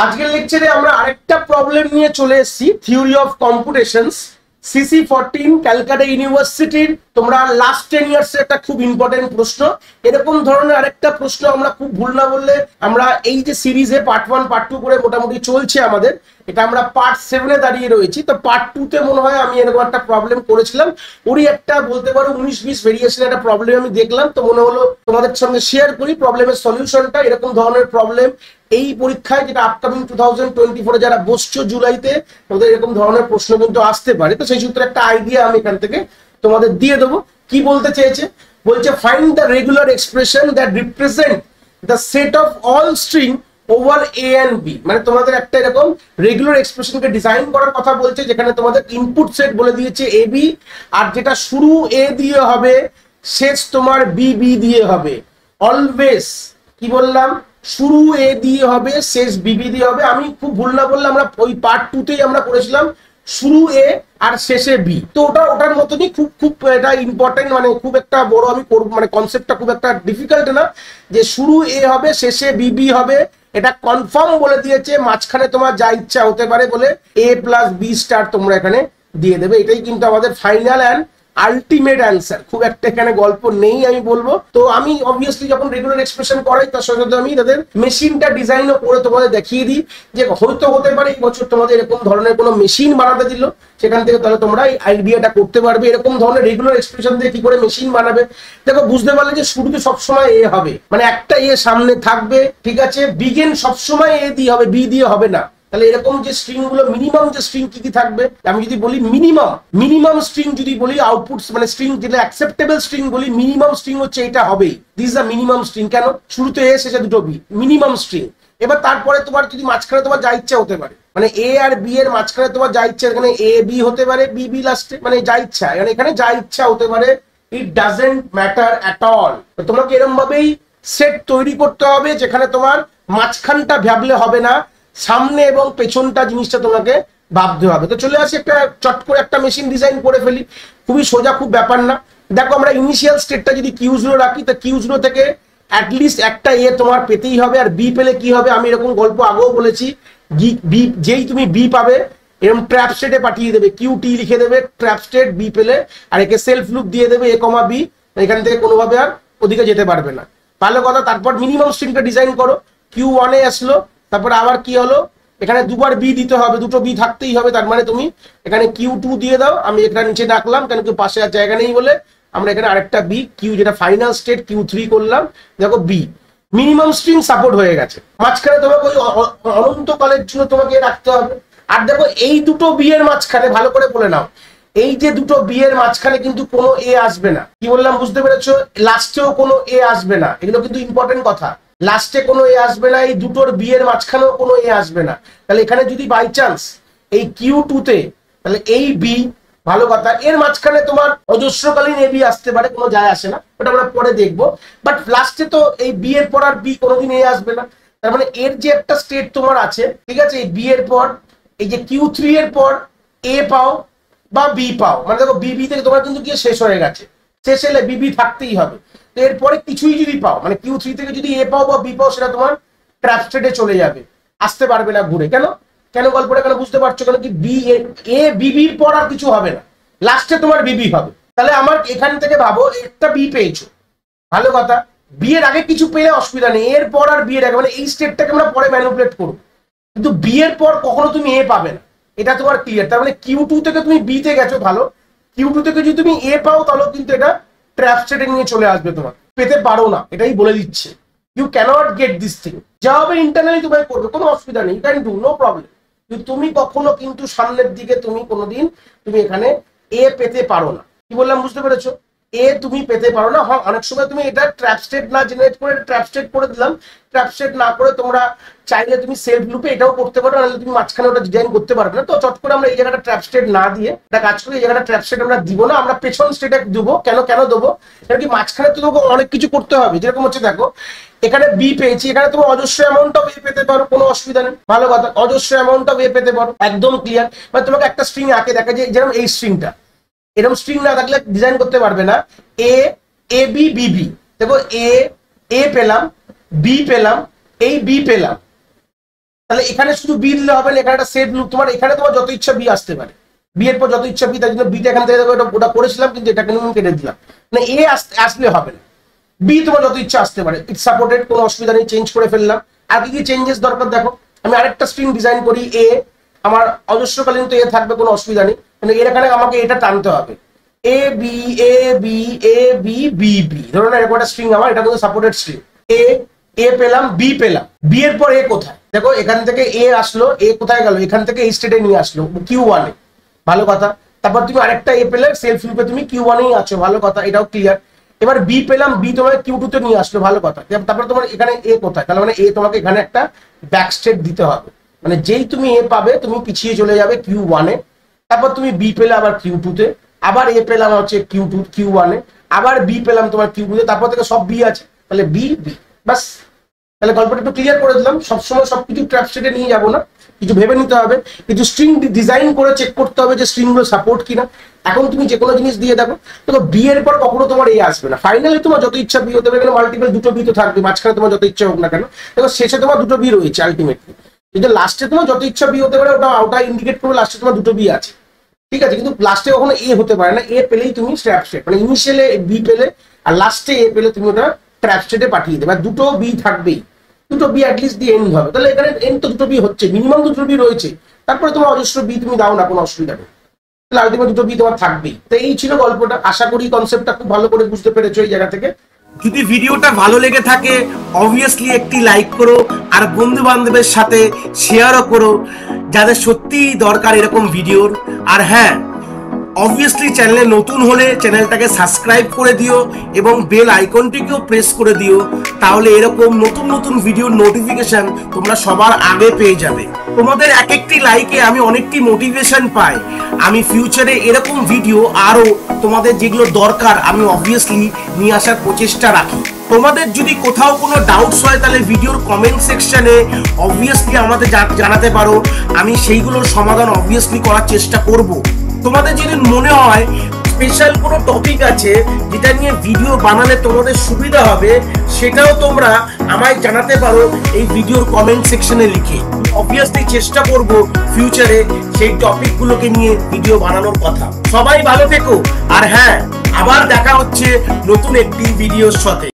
আজকের লেকচারে আমরা আরেকটা প্রবলেম নিয়ে চলে এসেছি, থিওরি অফ কম্পিউটেশনস CC14 ক্যালকাটা ইউনিভার্সিটির। তোমরা লাস্ট 10 ইয়ার্স একটা খুব ইম্পর্টেন্ট প্রশ্ন, এরকম ধরনের আরেকটা প্রশ্ন আমরা খুব ভুল না বললে আমরা এই যে সিরিজে পার্ট 1 পার্ট 2 করে মোটামুটি চলছে আমাদের, এটা আমরা পার্ট 7 এ দাঁড়িয়ে রয়েছি। তো পার্ট 2 তে মনে হয় আমি এরকম একটা প্রবলেম করেছিলাম, ওরই একটা বলতে পারো 19-20 ভেরিয়েশন একটা প্রবলেম আমি দেখলাম, তো মনে হলো তোমাদের সঙ্গে শেয়ার করি প্রবলেমের সলিউশনটা। এরকম ধরনের প্রবলেম এই পরীক্ষায়, যেটা আপকামিং 2024 এ যারা বসছো জুলাইতে, ওদের এরকম ধরনের প্রশ্ন কিন্তু আসতে পারে। তো সেই সূত্রে একটা আইডিয়া আমি এখান থেকে তোমাদের দিয়ে দেবো। কি বলতে চেয়েছে, বলছে find the regular expression that represent the set of all string over A and B. মানে তোমাদের একটা এরকম রেগুলার এক্সপ্রেশনকে ডিজাইন করার কথা বলছে, যেখানে তোমাদের ইনপুট সেট বলে দিয়েছে এ বি, আর যেটা শুরু এ দিয়ে হবে শেষ তোমার বি বি দিয়ে হবে। অলওয়েজ কি বললাম, শুরু এ দিয়ে হবে শেষ বিবি দিয়ে হবে। আমি খুব ভুল না বললে আমরা ওই পার্ট 2 তেই আমরা করেছিলাম শুরু এ আর শেষে বি। তো ওটার মতনই খুব খুব এটা ইম্পর্টেন্ট, মানে খুব একটা বড় আমি করব, মানে কনসেপ্টটা খুব একটা ডিফিকাল্ট না, যে শুরু এ হবে শেষে বিবি হবে, এটা কনফার্ম বলে দিয়েছে। মাঝখানে তোমার যা ইচ্ছা হতে পারে বলে এ প্লাস বি স্টার তোমরা এখানে দিয়ে দেবে। এটাই কিন্তু আমাদের ফাইনাল অ্যান্ড আলটিমেট অ্যান্সার। খুব একটা এখানে গল্প নেই আমি বলবো। তো আমি অবভিয়াসলি যখন রেগুলার এক্সপ্রেশন করাই, তার সাথে আমি তাদের মেশিনটা ডিজাইনও করে তোমাদের দেখিয়ে দিই, যে হয়তো হতে পারে এই বছর তোমাদের এরকম ধরনের কোনো মেশিন বানাতে দিল, সেখান থেকে তাহলে তোমরা এই আইডিয়াটা করতে পারবে এরকম ধরনের রেগুলার এক্সপ্রেশন দিয়ে কি করে মেশিন বানাবে। দেখো, বুঝতে পারলে যে শুরুতে সবসময় এ হবে, মানে একটা এ সামনে থাকবে, ঠিক আছে। বিগেন সবসময় এ দিয়ে হবে, বি দিয়ে হবে না। তাহলে এরকম যে স্ট্রিং গুলো, মিনিমাম যে স্ট্রিং কি কি থাকবে, আমি যদি বলি মিনিমাম স্ট্রিং যদি বলি আউটপুট, মানে স্ট্রিং যেটা অ্যাকসেপ্টেবল স্ট্রিং বলি, মিনিমাম স্ট্রিং হচ্ছে এটা হবেই। This the minimum string. কেন? শুরুতে এ শেষে দুটো বি, মিনিমাম স্ট্রিং। এবার তারপরে তোমার যদি মাঝখানে তোমার যা ইচ্ছা হতে পারে, মানে এ আর বি এর মাঝখানে তোমার যা ইচ্ছা, এখানে এ বি হতে পারে, বি বি লাস্টে, মানে যা ইচ্ছা, মানে এখানে যা ইচ্ছা হতে পারে। It doesn't matter at all. তোমাকে এরকম ভাবেই সেট তৈরি করতে হবে, যেখানে তোমার মাঝখানটা ভাবলে হবে না, সামনে এবং পেছনটা জিনিসটা তোমাকে ভাবতে হবে। তো চলে আসি একটা চট করে একটা মেশিন ডিজাইন করে ফেলি, খুবই সোজা, খুব ব্যাপার না। দেখো, আমরা ইনিশিয়াল স্টেটটা যদি Q0 রাখি, তো Q0 থেকে অ্যাটলিস্ট একটা এ তোমার পেতেই হবে। আর বি পেলে কি হবে, আমি এরকম গল্প আগেও বলেছি, বি যেই তুমি বি পাবে এরকম ট্র্যাপ স্টেটে পাঠিয়ে দেবে, QT লিখে দেবে ট্র্যাপ স্টেট বি পেলে, আর একে সেলফ লুপ দিয়ে দেবে এ কমা বি। এখান থেকে কোনোভাবে আর ওদিকে যেতে পারবে না। ভালো কথা। তারপর মিনিমাম স্ট্রিংটা ডিজাইন করো, Q1 এ আসলো, তারপরে আবার কি হলো, এখানে দুবার বি দিতে হবে, দুটো বি থাকতেই হবে। তার মানে তুমি এখানে Q2 দিয়ে দাও, আমি এখানে নিচে রাখলাম কারণ কেউ পাশে আর জায়গা নেই বলে। আমরা এখানে আরেকটা বি, কিউ যেটা ফাইনাল স্টেট Q3 করলাম। দেখো, বি মিনিমাম স্ট্রিং সাপোর্ট হয়ে গেছে। মাঝখানে তোমাকে ওই অনন্তকালের জন্য তোমাকে রাখতে হবে। আর দেখো, এই দুটো বি এর মাঝখানে ভালো করে বলে নাও, এই যে দুটো বি এর মাঝখানে কিন্তু কোনো এ আসবে না। কি বললাম বুঝতে পেরেছো? লাস্টেও কোনো এ আসবে না, এগুলো কিন্তু ইম্পর্টেন্ট কথা। লাস্টে কোনো এ আসবে না, এই দুটোর বি এর মাঝখানেও কোনো এ আসবে না। তাহলে এখানে যদি বাই চান্স এই Q2 তে, তাহলে এই বি, ভালো কথা, এর মাঝখানে তোমার অজস্রকালীন এ বি আসতে পারে, কোনো যায় আসে না, ওটা আমরা পরে দেখবো। বাট লাস্টে তো এই বি এর পর আর বি কোনোদিন এ আসবে না। তার মানে এর যে একটা স্টেট তোমার আছে, ঠিক আছে, এই বি এর পর এই যে Q3 এর পর এ পাও বা বি পাও, মানে দেখো বিবি থেকে তোমার কিন্তু গিয়ে শেষ হয়ে গেছে, শেষ হলে বিবি থাকতেই হবে। তো এরপরে কিছুই যদি পাও, মানে Q3 থেকে যদি এ পাও বা বি পাও, সেটা তোমার ট্র্যাপ স্টেটে চলে যাবে, আসতে পারবে না ঘুরে। কেন কেন গল্পটা কেন বুঝতে পারছো? কেন কি বি এ বিবির পর আর কিছু হবে না, লাস্টে তোমার বিবি হবে। তাহলে আমার এখান থেকে ভাবো একটা বি পেয়েছো, ভালো কথা, বি এর আগে কিছু পেলে অসুবিধা নেই, এর পর আর বি এর আগে, মানে এই স্টেটটাকে আমরা পরে ম্যানিপুলেট করবো, কিন্তু বি এর পর কখনো তুমি এ পাবে না, এটা তোমার ক্লিয়ার। তার মানে Q2 থেকে তুমি বি তে গেছো, ভালো, Q2 থেকে যদি তুমি এ পাও, তাহলে কিন্তু এটা ট্র্যাপ স্টেটে নিয়ে চলে আসবে, তোমার পেতে পারো না, এটাই বলে দিচ্ছে। You can't get this thing. যা হবে ইন্টারনালি তোমায় করবে, কোনো অসুবিধা নেই, ক্যান ডু, নো প্রবলেম। কিন্তু তুমি কখনো কিন্তু সামনের দিকে তুমি কোনোদিন তুমি এখানে এ পেতে পারো না। কি বললাম বুঝতে পেরেছো? এ তুমি পেতে পারো না। হ্যাঁ, অনেক সময় তুমি এটা ট্র্যাপ স্টেট না জেনারেট করে ট্র্যাপ স্টেট করে দিলাম, ট্র্যাপ স্টেট না করে তোমরা চাইলে তুমি সেলফ লুপে এটাও করতে পারো, নাহলে তুমি মাঝখানে ওটা ডিজাইন করতে পারবে না। তো চট করে আমরা এই জায়গাটা ট্র্যাপ স্টেট না দিয়ে এটা কাজ করি, এই জায়গাটা ট্র্যাপ স্টেট আমরা দিব না, আমরা পেছন স্টেটে দেবো। কেন দেবো? কারণ কি মাঝখানে তো তোমাকে অনেক কিছু করতে হবে। যেরকম হচ্ছে, দেখো এখানে বি পেয়েছি, এখানে তুমি অজস্র অ্যামাউন্ট অফ এ পেতে পারো, কোনো অসুবিধা নেই, ভালো কথা, অজস্র অ্যামাউন্ট অফ এ পেতে পারো, একদম ক্লিয়ার। মানে তোমাকে একটা স্ট্রিং আঁকে দেখা যায়, যেরকম এই স্ট্রিংটা, এরকম স্ট্রিং না থাকলে ডিজাইন করতে পারবে না। এ বি বি বি, দেখো এ পেলাম, বি পেলাম, এই বি পেলাম, তাহলে এখানে শুধু বি দিলে হবে না, এখানে একটা সেট লুপ, তোমার এখানে তোমার যত ইচ্ছা বি আসতে পারে, বি এর পর যত ইচ্ছা বি, তার জন্য বিটা এখান থেকে দেখো ওটা করেছিলাম কিন্তু এটাকে কেটে দিলাম, মানে এ আসলে হবে না, বি তোমার যত ইচ্ছা আসতে পারে, ইটস সাপোর্টেড, কোনো অসুবিধা নেই, চেঞ্জ করে ফেললাম। আর কি কি চেঞ্জেস দরকার দেখো, আমি আরেকটা স্ট্রিং ডিজাইন করি এ, আমার অজস্রকালীন তো এ থাকবে, কোনো অসুবিধা নেই, মানে এর এখানে আমাকে এটা টানতে হবে, A B A B A B B B, ধরো না এরকম একটা স্ট্রিং আমার, এটা কিন্তু সাপোর্টেড স্ট্রিং, এ এ পেলাম বি পেলাম, বি এর পর এ কোথায় দেখো, এখান থেকে এ আসলো, এ কোথায় গেল, এখান থেকে এই স্টেটে নিয়ে আসলো Q1 এ, ভালো কথা। তারপর তুমি আরেকটা এ পেলে, সেলফ লুপে তুমি Q1 এই আছো, ভালো কথা, এটাও ক্লিয়ার। এবার বি পেলাম, বি তোমাকে Q2 তে নিয়ে আসলো, ভালো কথা। তারপর তোমার এখানে এ কোথায়, তাহলে মানে এ তোমাকে এখানে একটা ব্যাক স্টেট দিতে হবে, মানে যেই তুমি এ পাবে তুমি পিছিয়ে চলে যাবে Q1 এ, তারপর তুমি বি পেলে আবার Q2 তে, আবার এ পেলাম হচ্ছে Q1 এ, আবার বি পেলাম তোমার Q2 তে, তারপর থেকে সব বি আছে, তাহলে বি বি, বাস। তাহলে গল্পটা একটু ক্লিয়ার করে দিলাম, সবসময় সবকিছু ট্র্যাপ স্টেটে নিয়ে যাবো না, কিছু ভেবে নিতে হবে, কিছু স্ট্রিং ডিজাইন করে চেক করতে হবে যে স্ট্রিং গুলো সাপোর্ট কিনা। এখন তুমি যে কোনো জিনিস দিয়ে দেখো, দেখো বি এর পর কখনো তোমার এ আসবে না, ফাইনালি তোমার যত ইচ্ছা বি হতে পারে, এখানে মাল্টিপল দুটো বি তো থাকবে, মাঝখানে তোমার যত ইচ্ছা হোক না কেন, দেখো শেষে তোমার দুটো বি রয়েছে আলটিমেটলি, কিন্তু লাস্টে তোমার যত ইচ্ছা বি হতে পারে, ওটা ইন্ডিকেট করবে লাস্টে তোমার দুটো বি আছে, ঠিক আছে, কিন্তু লাস্টে কখনো এ হতে পারে না, এ পেলেই তুমি ট্র্যাপ স্টেট, মানে ইনিশিয়ালে বি পেলে আর লাস্টে এ পেলে তুমি ওটা ট্র্যাপ স্টেটে পাঠিয়ে দেবে, আর দুটো বি থাকবেই, দুটো বি অ্যাটলিস্ট দিয়ে এন্ড হবে, তাহলে এখানে এন্ড তো দুটো বি হচ্ছে, মিনিমাম দুটো বি রয়েছে, তারপরে তোমার অজস্র বি তুমি দাও না, কোনো অসুবিধা নেই, তাহলে আলটিমেট দুটো বি তোমার থাকবেই। তো এই ছিল গল্পটা, আশা করি কনসেপ্টটা খুব ভালো করে বুঝতে পেরেছো এই জায়গা থেকে। যদি ভিডিওটা ভালো লেগে থাকে অবভিয়াসলি একটি লাইক করো, আর বন্ধু বান্ধবের সাথে শেয়ারও করো যাদের সত্যিই দরকার এরকম ভিডিওর। আর হ্যাঁ, অবভিয়াসলি চ্যানেলে নতুন হলে চ্যানেলটাকে সাবস্ক্রাইব করে দিও এবং বেল আইকনটিকেও প্রেস করে দিও, তাহলে এরকম নতুন নতুন ভিডিওর নোটিফিকেশন তোমরা সবার আগে পেয়ে যাবে। তোমাদের এক একটি লাইকে আমি অনেকটি মোটিভেশন পাই, আমি ফিউচারে এরকম ভিডিও আরো তোমাদের যেগুলো দরকার আমি অবভিয়াসলি নিয়ে আসার প্রচেষ্টা রাখি। তোমাদের যদি কোথাও কোনো ডাউটস হয় তাহলে ভিডিওর কমেন্ট সেকশনে অবভিয়াসলি আমাদের জানাতে পারো, আমি সেইগুলোর সমাধান অবভিয়াসলি করার চেষ্টা করব। তোমাদের যদি মনে হয় স্পেশাল কোনো টপিক আছে যেটা নিয়ে ভিডিও বানালে তোমাদের সুবিধা হবে, সেটাও তোমরা আমায় জানাতে পারো এই ভিডিওর কমেন্ট সেকশনে লিখে। অবভিয়াসলি চেষ্টা করব ফিউচারে সেই টপিকগুলোকে নিয়ে ভিডিও বানানোর কথা। সবাই ভালো থেকো, আর হ্যাঁ, আবার দেখা হচ্ছে নতুন একটি ভিডিওর সাথে।